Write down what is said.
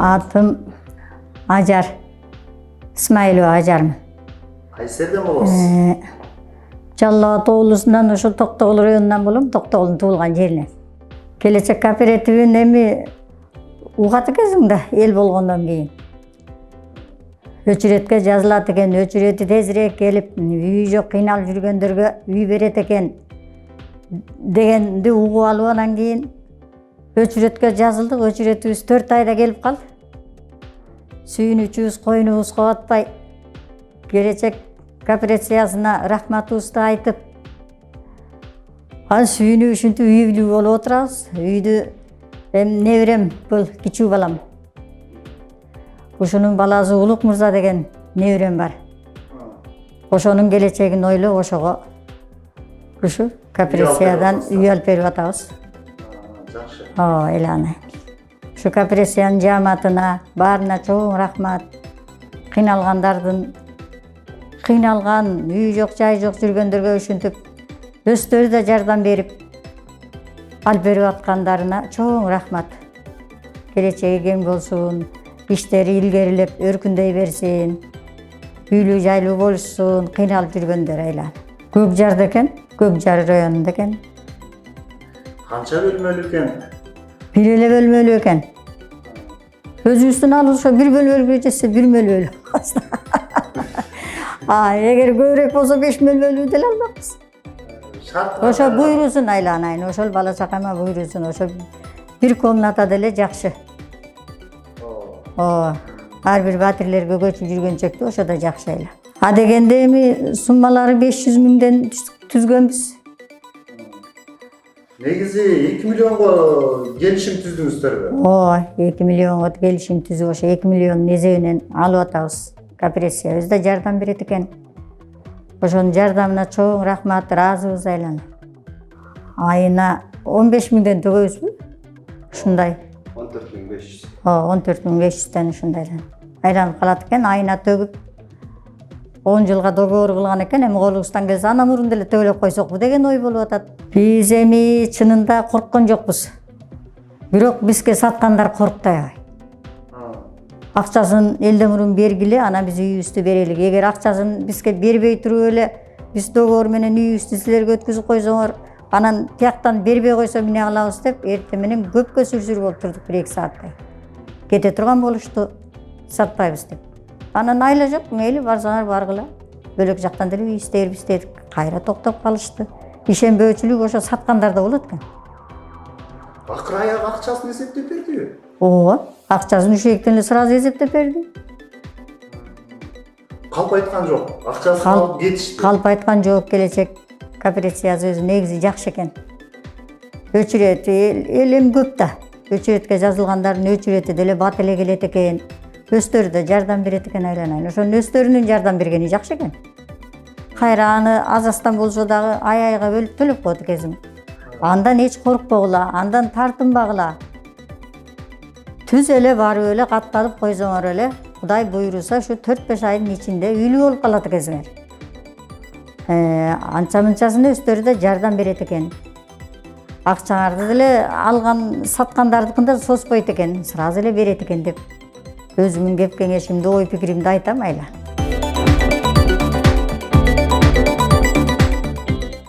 Atım Acar. İsmailova Acarmın. Kaysi yerden bolasiz? Жалал Тоолусунан ошол Токтогул районунан болом, Токтогулдун туулган жеринен. Келечек кооперативин эми угат экенсиң да, эл болгондон кийин. Өчүрөткө жазылат экен, өчүрөтү тезирээк келип, үй жок кыйналып жүргөндөргө үй берет экен дегенди угуп алып анан кийин өчүрөткө жазылдык. Өчүрөтүбүз 4 айда келип калды. Сүйүнүчүбүз койнубузга батпай келечек кооперациясына рахматыбызды айтып, анан сүйүнүп ушинтип үй-бүлүү болуп отурабыз. Үйдү эми неберем бул кичүү балам. Ушунун баласы Улук Мырза деген неберем бар. Ошонун келечегин ойлоп, ошого ушу кооперациядан үй алып берип атабыз. Жакшы. Эланы. Ушу кооперациянын жааматына баарына чоң рахмат. Кыйналган, үй жок, жай жок жүргөндөргө ушинтип өздөрү да жардам берип алып берип аткандарына чоң рахмат. Келечеги кең болсун, иштери илгерилеп өркүндөй берсин, үйлүү жайлуу болушсун, кыйналып жүргөндөр айлан. Көк Жарда экен, Көк Жар районунда экен. Канча бөлмөлүү экен? Бир эле бөлмөлүү экен. Өзүбүздүн ал ошо бир бөлмөлүүгө жетсе бир бөлмөлүү. Эгер көбүрөөк болсо 5 бөлмөлүү деле албакпыз. Ошо буйрусун айланайын, ошол бала чакама буйрусун, ошо бир комната деле жакшы. Ар бир батирлерге көчүп жүргөнчөктү, ошо да жакшы айла. А дегенде эми суммалары 500 миңден түзгөнбүз. Негизи 2 миллионго келишим түздүңүздөрбү? 2 миллионго келишим түзүп, ошо 2 миллиондун эсебинен алып атабыз. Кооперациябыз да жардам берет экен. Ошонун жардамына чоң рахмат, ыраазыбыз айлана. Айына 15 миңден төгөбүзбү? Ушундай. 14.500. 14.500 ушундай. Айланып калат экен, айына төгүп 10 жылга договор кылган экен. Эми колубуздан келсе ана мурун деле төлөп койсокпу деген ой болуп атат. Биз эми чынында корккон жокпуз. Бирок бизге саткандар коркпуй аябай. Акчасын элден мурун бергиле, анан биз үйүбүздү берелик. Эгер акчасын бизге бербей туруп эле, биз договор менен үйүбүздү силерге өткүзүп койсоңор, анан тияктан бербей койсо эмне кылабыз деп, эртең менен көпкө сүрсүр болуп турдук 1-2 сааттай. Кете турган болушту, сатпайбыз деп. Анан айла жок, мейли барсаңар баргыла. Бөлөк жактан деле үй издербиз дедик. Кайра токтоп калышты. Ишенбөөчүлүк ошо саткандар да болот экен. Акыр аяк акчасын эсептеп бердиби? Акчасын ушектен эле сразу эсептеп берди. Калп айткан жок. Акчасын алып кетишти. Калп айткан жок. Келечек кооперациясы өзү негизи жакшы экен. Өчүрөтү элем көп да. Өчүрөткө жазылгандардын өчүрөтү деле бат эле келет экен. Өздөрү да жардам берет экен айланайын. Ошонун өздөрүнүн жардам бергени жакшы экен. Кайра аны аз-аздан болсо дагы ай-айга бөлүп төлөп коет экенсиң. Андан эч коркпогула, андан тартынбагыла. Түз эле барып эле катталып койсоңор эле, Кудай буйруса ушу 4-5 айдын ичинде үйлүү болуп калат экенсиңер. Анча-мынчасын өздөрү да жардам берет экен. Акчаңарды деле алган саткандардыкын да соспойт экен, сразу эле берет экен деп өзүмдүн кеп кеңешимди, ой пикиримди айтам айла.